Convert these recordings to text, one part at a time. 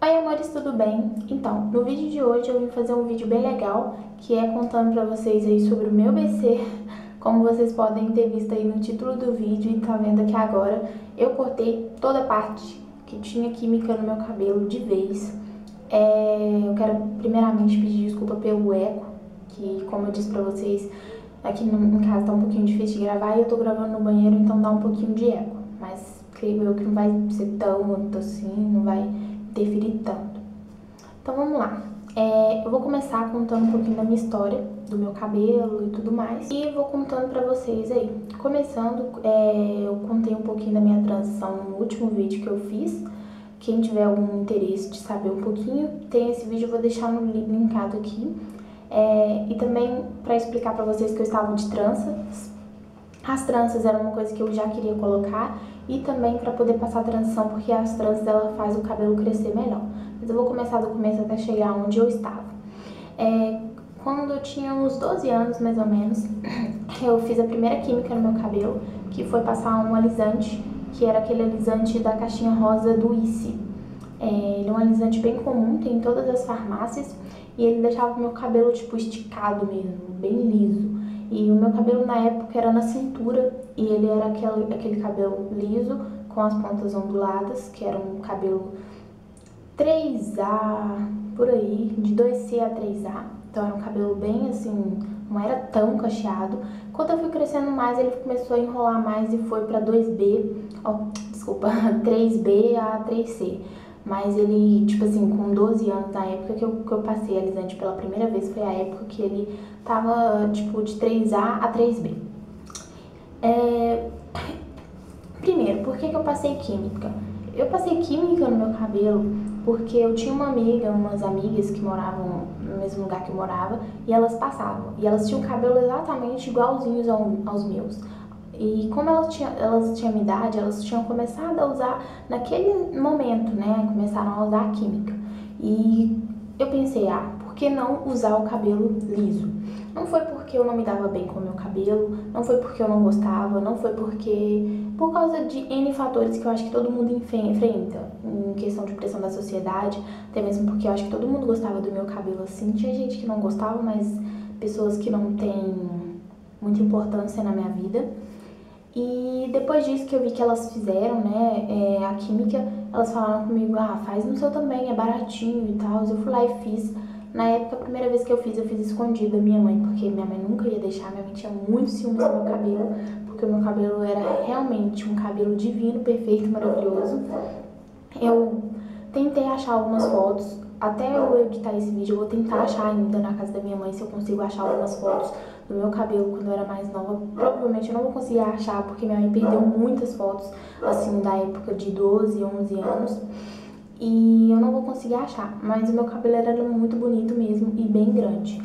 Oi amores, tudo bem? Então, no vídeo de hoje eu vim fazer um vídeo bem legal, que é contando pra vocês aí sobre o meu BC. Como vocês podem ter visto aí no título do vídeo e tá vendo aqui agora, eu cortei toda a parte que tinha química no meu cabelo de vez. Eu quero primeiramente pedir desculpa pelo eco, que como eu disse pra vocês, aqui em casa tá um pouquinho difícil de gravar e eu tô gravando no banheiro, então dá um pouquinho de eco. Mas creio eu que não vai ser tanto assim, não vai interferir tanto. Então vamos lá. Eu vou começar contando um pouquinho da minha história, do meu cabelo e tudo mais. E vou contando pra vocês aí. Começando, eu contei um pouquinho da minha transição no último vídeo que eu fiz. Quem tiver algum interesse de saber um pouquinho, tem esse vídeo, eu vou deixar no linkado aqui. E também pra explicar pra vocês que eu estava de tranças. As tranças eram uma coisa que eu já queria colocar e também para poder passar a transição, porque as tranças ela faz o cabelo crescer melhor. Mas eu vou começar do começo até chegar onde eu estava. Quando eu tinha uns 12 anos, mais ou menos, eu fiz a primeira química no meu cabelo, que foi passar um alisante, que era aquele alisante da caixinha rosa do Issy. Ele é um alisante bem comum, tem em todas as farmácias, e ele deixava o meu cabelo tipo esticado mesmo, bem liso. E o meu cabelo na época era na cintura e ele era aquele cabelo liso com as pontas onduladas, que era um cabelo 3A, por aí, de 2C a 3A. Então era um cabelo bem assim, não era tão cacheado. Quando eu fui crescendo mais, ele começou a enrolar mais e foi pra 2B, desculpa, 3B a 3C. Mas ele, tipo assim, com 12 anos, na época que eu passei alisante pela primeira vez, foi a época que ele tava, tipo, de 3A a 3B. Primeiro, por que eu passei química? Eu passei química no meu cabelo porque eu tinha umas amigas que moravam no mesmo lugar que eu morava, e elas passavam. E elas tinham cabelo exatamente igualzinhos aos meus. E como elas tinham minha idade, elas tinham começado a usar naquele momento, né? Começaram a usar a química. E eu pensei, por que não usar o cabelo liso? Não foi porque eu não me dava bem com o meu cabelo, não foi porque eu não gostava, não foi por causa de N fatores que eu acho que todo mundo enfrenta, em questão de pressão da sociedade, até mesmo porque eu acho que todo mundo gostava do meu cabelo assim. Tinha gente que não gostava, mas pessoas que não têm muita importância na minha vida. E depois disso que eu vi que elas fizeram, né, a química, elas falaram comigo, faz no seu também, é baratinho e tal. Eu fui lá e fiz. Na época, a primeira vez que eu fiz escondido da minha mãe, porque minha mãe nunca ia deixar, minha mãe tinha muito ciúmes do meu cabelo, porque o meu cabelo era realmente um cabelo divino, perfeito, maravilhoso. Eu tentei achar algumas fotos, até eu editar esse vídeo, eu vou tentar achar ainda na casa da minha mãe, se eu consigo achar algumas fotos do meu cabelo quando eu era mais nova. Provavelmente eu não vou conseguir achar, porque minha mãe perdeu muitas fotos, assim, da época de 12, 11 anos. E eu não vou conseguir achar, mas o meu cabelo era muito bonito mesmo e bem grande.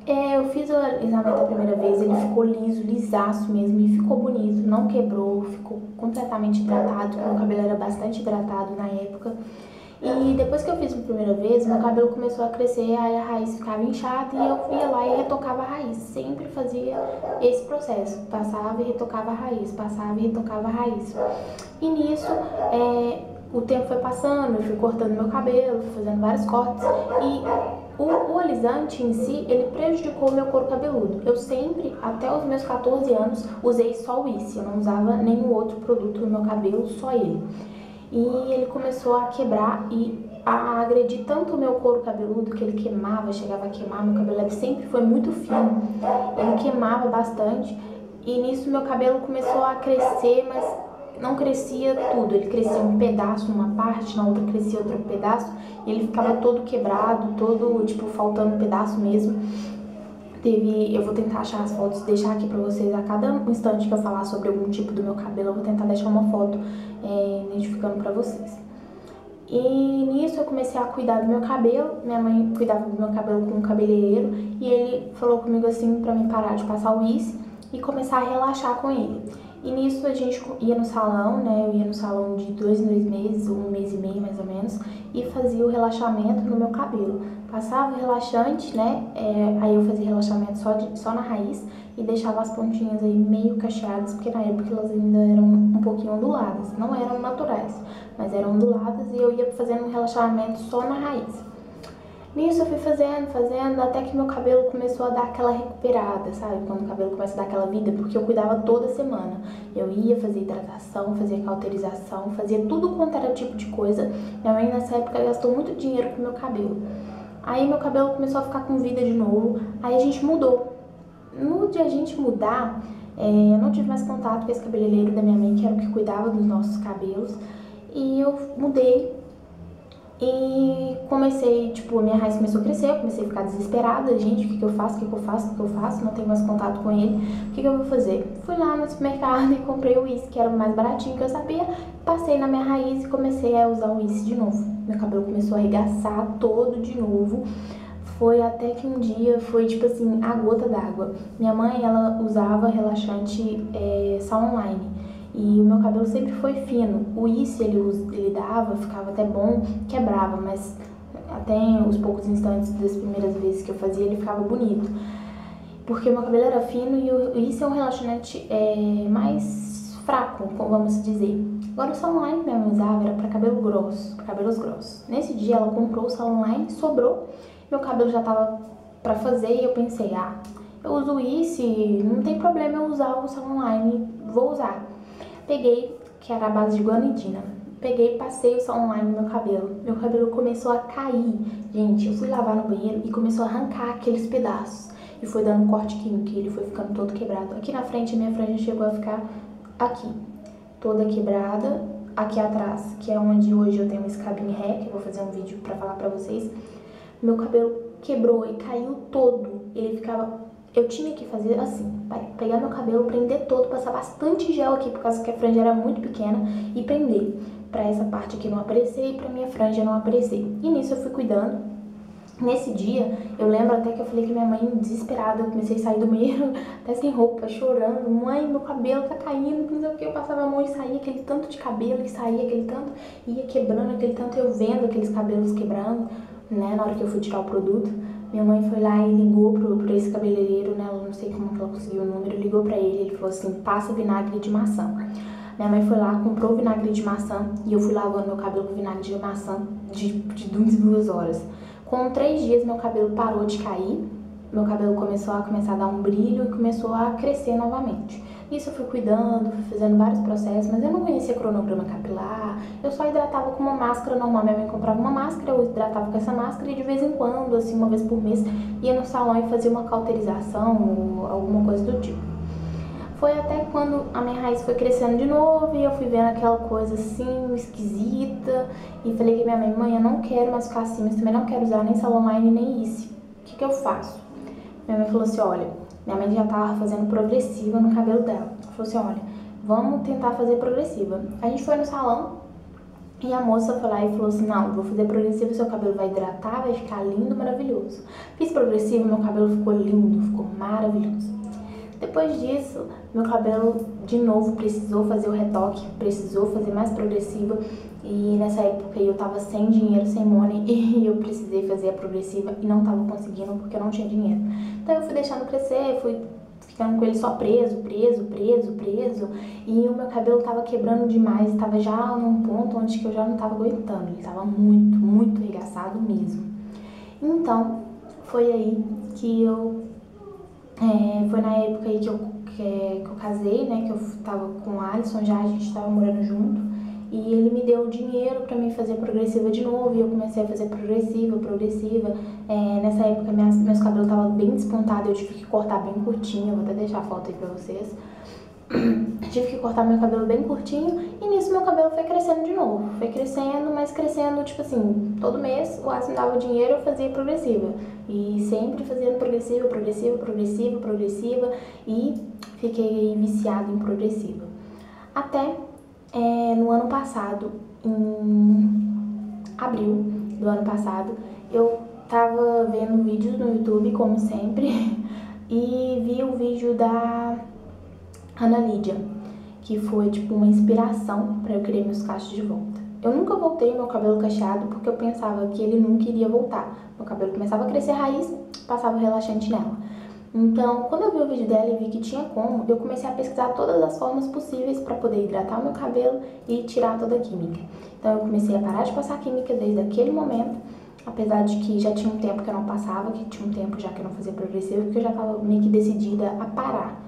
Eu fiz o alisamento a primeira vez, ele ficou liso, lisaço mesmo, e ficou bonito, não quebrou, ficou completamente hidratado, meu cabelo era bastante hidratado na época. E depois que eu fiz a primeira vez, meu cabelo começou a crescer, aí a raiz ficava inchada e eu ia lá e retocava a raiz. Sempre fazia esse processo, passava e retocava a raiz, passava e retocava a raiz. E nisso, o tempo foi passando, eu fui cortando meu cabelo, fui fazendo vários cortes e o alisante em si, ele prejudicou o meu couro cabeludo. Eu sempre, até os meus 14 anos, usei só o Issy, eu não usava nenhum outro produto no meu cabelo, só ele. E ele começou a quebrar e a agredir tanto o meu couro cabeludo que ele queimava, chegava a queimar. Meu cabelo sempre foi muito fino, ele queimava bastante e nisso meu cabelo começou a crescer, mas não crescia tudo, ele crescia um pedaço numa parte, na outra crescia outro pedaço e ele ficava todo quebrado, todo tipo faltando um pedaço mesmo. Eu vou tentar achar as fotos, deixar aqui pra vocês a cada instante que eu falar sobre algum tipo do meu cabelo, eu vou tentar deixar uma foto identificando pra vocês. E nisso eu comecei a cuidar do meu cabelo, minha mãe cuidava do meu cabelo com um cabeleireiro e ele falou comigo assim pra mim parar de passar o Issy e começar a relaxar com ele. E nisso a gente ia no salão, né? Eu ia no salão de 2 em 2 meses, ou 1 mês e meio mais ou menos, e fazia o relaxamento no meu cabelo. Passava o relaxante, né? Aí eu fazia relaxamento só na raiz e deixava as pontinhas aí meio cacheadas, porque na época elas ainda eram um pouquinho onduladas. Não eram naturais, mas eram onduladas e eu ia fazendo um relaxamento só na raiz. Nisso eu fui fazendo, até que meu cabelo começou a dar aquela recuperada, sabe? Quando o cabelo começa a dar aquela vida, porque eu cuidava toda semana. Eu ia fazer hidratação, fazia cauterização, fazia tudo quanto era tipo de coisa. Minha mãe nessa época gastou muito dinheiro com meu cabelo. Aí meu cabelo começou a ficar com vida de novo, aí a gente mudou. No dia a gente mudar, eu não tive mais contato com esse cabeleireiro da minha mãe, que era o que cuidava dos nossos cabelos. E eu mudei. E comecei, tipo, a minha raiz começou a crescer, eu comecei a ficar desesperada. Gente, o que eu faço, não tenho mais contato com ele, o que eu vou fazer? Fui lá no supermercado e comprei o uísque, que era o mais baratinho que eu sabia, passei na minha raiz e comecei a usar o uísque de novo. Meu cabelo começou a arregaçar todo de novo. Foi até que um dia, foi tipo assim, a gota d'água. Minha mãe, ela usava relaxante Salonline. E o meu cabelo sempre foi fino. O Issy ele dava, ficava até bom, quebrava, mas até os poucos instantes das primeiras vezes que eu fazia, ele ficava bonito. Porque o meu cabelo era fino e o Issy é um relaxante mais fraco, vamos dizer. Agora o Salonline que minha mãe usava era para cabelo grosso, para cabelos grossos. Nesse dia ela comprou o Salonline, sobrou, meu cabelo já tava para fazer e eu pensei, eu uso o Issy, não tem problema eu usar o Salonline, vou usar. Peguei, que era a base de guanidina. Peguei, passei o Salonline no meu cabelo. Meu cabelo começou a cair. Gente, eu fui lavar no banheiro e começou a arrancar aqueles pedaços. E foi dando um corte químico e ele foi ficando todo quebrado. Aqui na frente, a minha franja chegou a ficar aqui, toda quebrada. Aqui atrás, que é onde hoje eu tenho um scabin ré, que eu vou fazer um vídeo pra falar pra vocês. Meu cabelo quebrou e caiu todo. Ele ficava... Eu tinha que fazer assim, pegar meu cabelo, prender todo, passar bastante gel aqui, por causa que a franja era muito pequena, e prender, pra essa parte aqui não aparecer e pra minha franja não aparecer. E nisso eu fui cuidando. Nesse dia, eu lembro até que eu falei que minha mãe, desesperada, eu comecei a sair do banheiro, até sem roupa, chorando. Mãe, meu cabelo tá caindo, não sei o que. Eu passava a mão e saía aquele tanto de cabelo, e saía aquele tanto, ia quebrando aquele tanto, eu vendo aqueles cabelos quebrando, né, na hora que eu fui tirar o produto. Minha mãe foi lá e ligou pra esse cabeleireiro, né, eu não sei como que ela conseguiu o número, ligou pra ele falou assim, passa vinagre de maçã. Minha mãe foi lá, comprou vinagre de maçã e eu fui lavando meu cabelo com vinagre de maçã de 2 horas. Com 3 dias meu cabelo parou de cair, meu cabelo começou a dar um brilho e começou a crescer novamente. Isso eu fui cuidando, fui fazendo vários processos, mas eu não conhecia cronograma capilar, eu só hidratava com uma máscara normal. Minha mãe comprava uma máscara, eu hidratava com essa máscara e de vez em quando, assim, uma vez por mês, ia no salão e fazia uma cauterização ou alguma coisa do tipo. Foi até quando a minha raiz foi crescendo de novo e eu fui vendo aquela coisa assim, esquisita, e falei que minha mãe, eu não quero mais ficar assim, mas também não quero usar nem Salonline nem Issy. O que eu faço? Minha mãe falou assim, olha, minha mãe já tava fazendo progressiva no cabelo dela. Ela falou assim, olha, vamos tentar fazer progressiva. A gente foi no salão e a moça foi lá e falou assim, não, vou fazer progressiva, seu cabelo vai hidratar, vai ficar lindo, maravilhoso. Fiz progressiva, meu cabelo ficou lindo, ficou maravilhoso. Depois disso, meu cabelo de novo precisou fazer o retoque, precisou fazer mais progressiva. E nessa época eu tava sem dinheiro, sem money, e eu precisei fazer a progressiva e não tava conseguindo porque eu não tinha dinheiro. Então eu fui deixando crescer, fui ficando com ele só preso, e o meu cabelo tava quebrando demais, tava já num ponto onde que eu já não tava aguentando, ele tava muito arregaçado mesmo. Então, foi aí que foi na época aí que eu casei, né, que eu tava com o Alisson já, a gente tava morando junto, e ele me deu dinheiro pra mim fazer progressiva de novo, e eu comecei a fazer progressiva. Nessa época meus cabelos estavam bem despontados, eu tive que cortar bem curtinho, vou até deixar a foto aí pra vocês. Tive que cortar meu cabelo bem curtinho e nisso meu cabelo foi crescendo de novo. Foi crescendo, mas crescendo, tipo assim, todo mês o Alisson me dava dinheiro, eu fazia progressiva. E sempre fazendo progressiva e fiquei viciada em progressiva. Até no ano passado, em abril do ano passado, eu tava vendo vídeos no YouTube, como sempre, e vi o vídeo da Ana Lídia. que foi tipo uma inspiração para eu querer meus cachos de volta. Eu nunca voltei meu cabelo cacheado porque eu pensava que ele nunca iria voltar. Meu cabelo começava a crescer raiz, passava o relaxante nela. Então, quando eu vi o vídeo dela e vi que tinha como, eu comecei a pesquisar todas as formas possíveis para poder hidratar o meu cabelo e tirar toda a química. Então, eu comecei a parar de passar química desde aquele momento, apesar de que já tinha um tempo que eu não passava, que tinha um tempo já que eu não fazia progressivo, porque eu já estava meio que decidida a parar,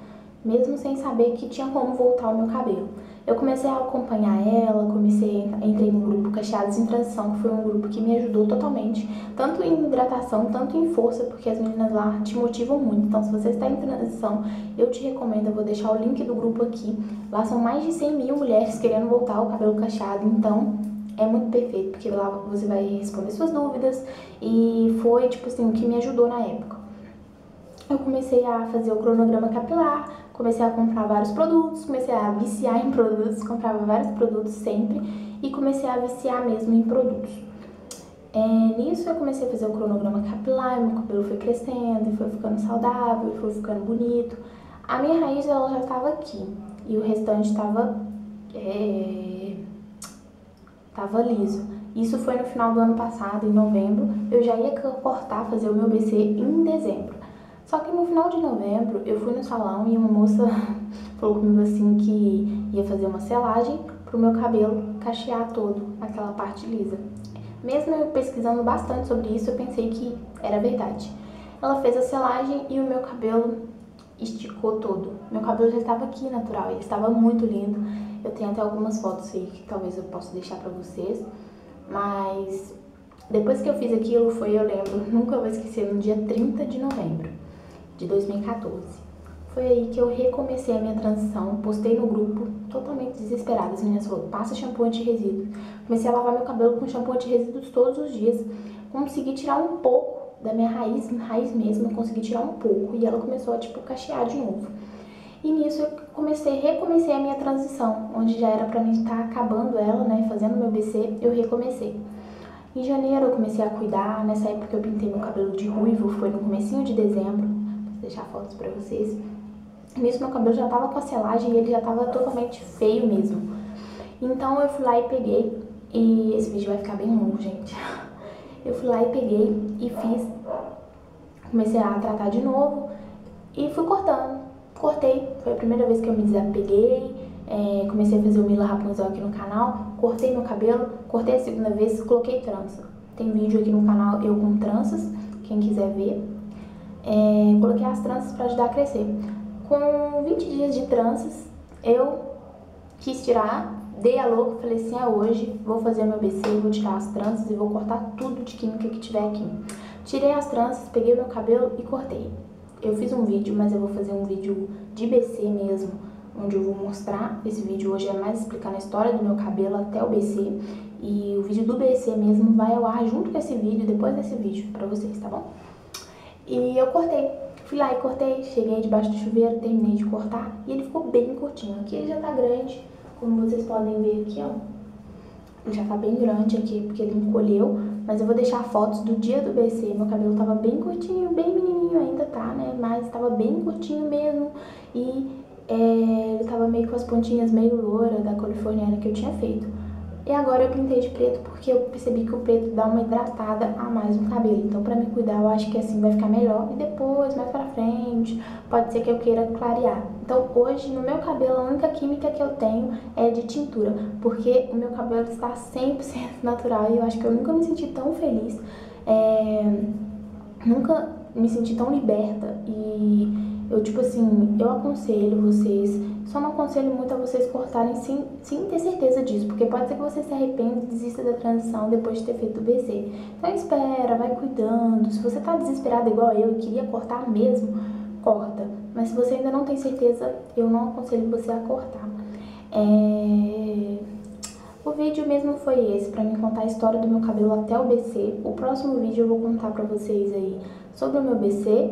mesmo sem saber que tinha como voltar o meu cabelo. Eu comecei a acompanhar ela, entrei no grupo Cacheados em Transição, que foi um grupo que me ajudou totalmente, tanto em hidratação, tanto em força, porque as meninas lá te motivam muito. Então, se você está em transição, eu te recomendo, eu vou deixar o link do grupo aqui. Lá são mais de 100 mil mulheres querendo voltar ao cabelo cacheado, então é muito perfeito, porque lá você vai responder suas dúvidas, e foi, tipo assim, o que me ajudou na época. Eu comecei a fazer o cronograma capilar, comecei a comprar vários produtos, comecei a viciar em produtos, comprava vários produtos sempre e comecei a viciar mesmo em produtos. Nisso eu comecei a fazer o cronograma capilar, meu cabelo foi crescendo e foi ficando saudável, e foi ficando bonito. A minha raiz ela já estava aqui e o restante estava liso. Isso foi no final do ano passado, em novembro. Eu já ia cortar, fazer o meu BC em dezembro. Só que no final de novembro, eu fui no salão e uma moça falou comigo assim que ia fazer uma selagem pro meu cabelo cachear todo, aquela parte lisa. Mesmo eu pesquisando bastante sobre isso, eu pensei que era verdade. Ela fez a selagem e o meu cabelo esticou todo. Meu cabelo já estava aqui natural, ele estava muito lindo. Eu tenho até algumas fotos aí que talvez eu possa deixar pra vocês. Mas depois que eu fiz aquilo, eu lembro, nunca vou esquecer, no dia 30 de novembro de 2014. Foi aí que eu recomecei a minha transição, postei no grupo, totalmente desesperada. As meninas falaram, passa shampoo anti-resíduos. Comecei a lavar meu cabelo com shampoo anti-resíduos todos os dias. Consegui tirar um pouco da minha raiz mesmo, consegui tirar um pouco. E ela começou a, tipo, cachear de novo. E nisso eu recomecei a minha transição, onde já era pra mim estar acabando ela, né, fazendo meu BC, eu recomecei. Em janeiro eu comecei a cuidar, nessa época eu pintei meu cabelo de ruivo, foi no comecinho de dezembro, vou deixar fotos pra vocês. Nisso meu cabelo já tava com a selagem e ele já tava totalmente feio mesmo. Então eu fui lá e peguei, e esse vídeo vai ficar bem longo, gente. Eu fui lá e peguei e comecei a tratar de novo e fui cortando. Cortei, foi a primeira vez que eu me desapeguei, comecei a fazer o Mila Rapunzel aqui no canal, cortei meu cabelo, cortei a segunda vez, coloquei trança. Tem vídeo aqui no canal eu com tranças, quem quiser ver. Coloquei as tranças para ajudar a crescer. Com 20 dias de tranças, eu quis tirar, dei a louca, falei assim, hoje vou fazer meu BC, vou tirar as tranças e vou cortar tudo de química que tiver aqui. Tirei as tranças, peguei meu cabelo e cortei. Eu fiz um vídeo, mas eu vou fazer um vídeo de BC mesmo, onde eu vou mostrar. Esse vídeo hoje é mais explicando a história do meu cabelo até o BC. E o vídeo do BC mesmo vai ao ar junto com esse vídeo, depois desse vídeo, pra vocês, tá bom? E eu cortei. Fui lá e cortei, cheguei debaixo do chuveiro, terminei de cortar e ele ficou bem curtinho. Aqui ele já tá grande, como vocês podem ver aqui, ó. Ele já tá bem grande aqui, porque ele encolheu. Mas eu vou deixar fotos do dia do BC. Meu cabelo tava bem curtinho, bem menininho ainda, tá, né? Mas tava bem curtinho mesmo. E ele tava meio com as pontinhas meio loura da californiana que eu tinha feito. E agora eu pintei de preto porque eu percebi que o preto dá uma hidratada a mais no cabelo. Então, pra me cuidar, eu acho que assim vai ficar melhor. E depois, mais pra frente, pode ser que eu queira clarear. Então, hoje, no meu cabelo, a única química que eu tenho é de tintura. Porque o meu cabelo está 100% natural e eu acho que eu nunca me senti tão feliz. Nunca me senti tão liberta. E eu, tipo assim, eu aconselho vocês, só não aconselho muito a vocês cortarem sem ter certeza disso, porque pode ser que você se arrependa e desista da transição depois de ter feito o BC. Então espera, vai cuidando. Se você tá desesperada igual eu e queria cortar mesmo, corta. Mas se você ainda não tem certeza, eu não aconselho você a cortar. O vídeo mesmo foi esse, pra me contar a história do meu cabelo até o BC. O próximo vídeo eu vou contar pra vocês aí sobre o meu BC.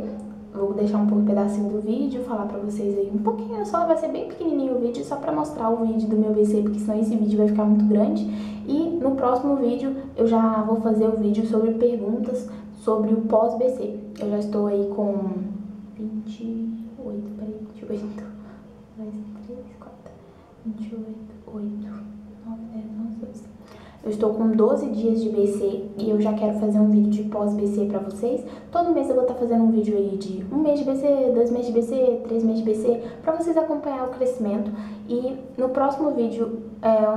Vou deixar um pedacinho do vídeo, falar pra vocês aí um pouquinho só, vai ser bem pequenininho o vídeo, só pra mostrar o vídeo do meu BC, porque senão esse vídeo vai ficar muito grande. E no próximo vídeo eu já vou fazer o vídeo sobre perguntas sobre o pós-BC. Eu já estou aí com 28, peraí, deixa eu ver, 2, 3, 4, 28, 8, 9, 10, 11, 12. Eu estou com 12 dias de BC e eu já quero fazer um vídeo de pós-BC pra vocês. Todo mês eu vou estar fazendo um vídeo aí de 1 mês de BC, 2 meses de BC, 3 meses de BC, pra vocês acompanhar o crescimento. E no próximo vídeo,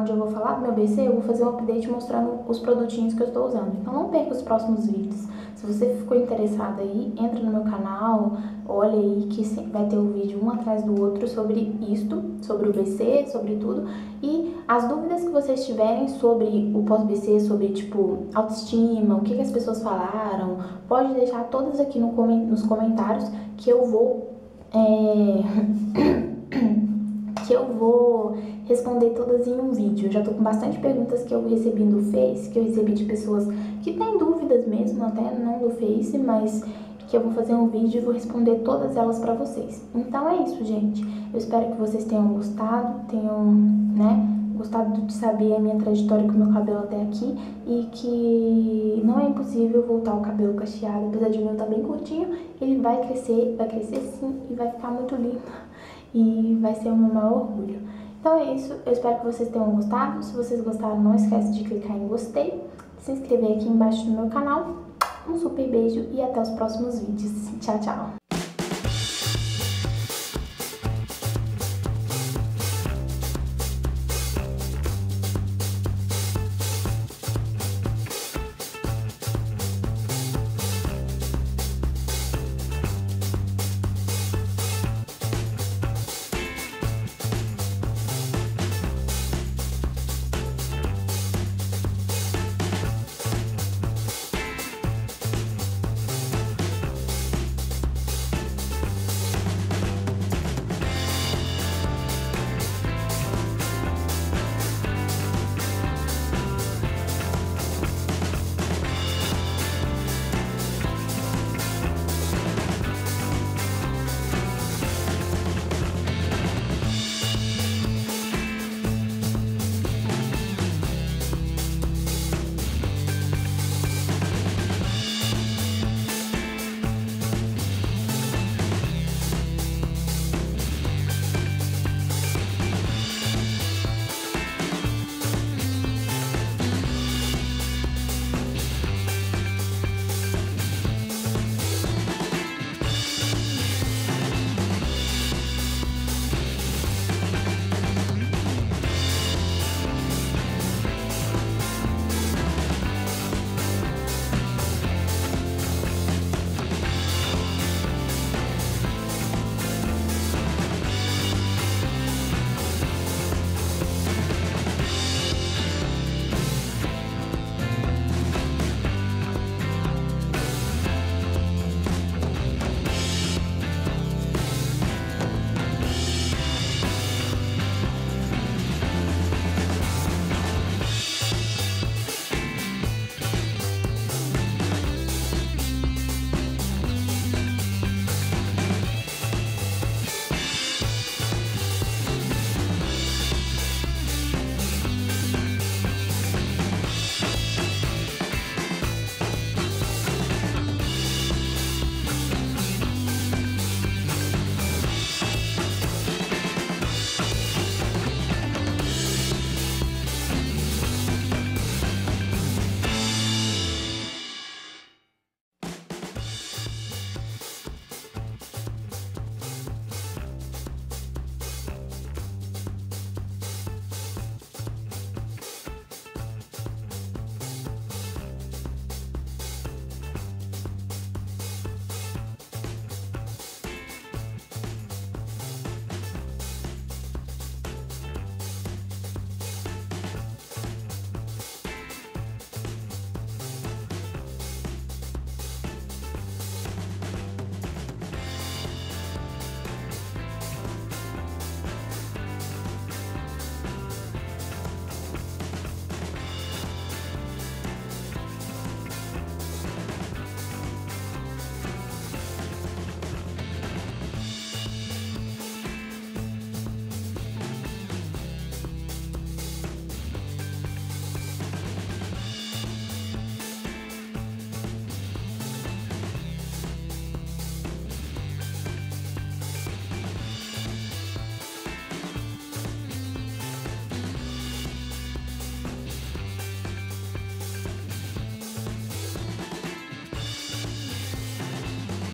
onde eu vou falar do meu BC, eu vou fazer um update mostrando os produtinhos que eu estou usando. Então não perca os próximos vídeos. Se você ficou interessado aí, entra no meu canal, olha aí que vai ter um vídeo um atrás do outro sobre isto, sobre o BC, sobre tudo. E as dúvidas que vocês tiverem sobre o pós-BC, sobre, tipo, autoestima, o que as pessoas falaram, pode deixar todas aqui nos comentários que eu vou... que eu vou responder todas em um vídeo. Eu já tô com bastante perguntas que eu recebi no Face, que eu recebi de pessoas que têm dúvidas mesmo, até não no Face, mas que eu vou fazer um vídeo e vou responder todas elas pra vocês. Então é isso, gente. Eu espero que vocês tenham gostado, gostado de saber a minha trajetória com o meu cabelo até aqui e que não é impossível voltar o cabelo cacheado, apesar de o meu tá bem curtinho, ele vai crescer sim e vai ficar muito lindo e vai ser o meu maior orgulho. Então é isso, eu espero que vocês tenham gostado. Se vocês gostaram, não esquece de clicar em gostei, se inscrever aqui embaixo no meu canal. Um super beijo e até os próximos vídeos. Tchau, tchau!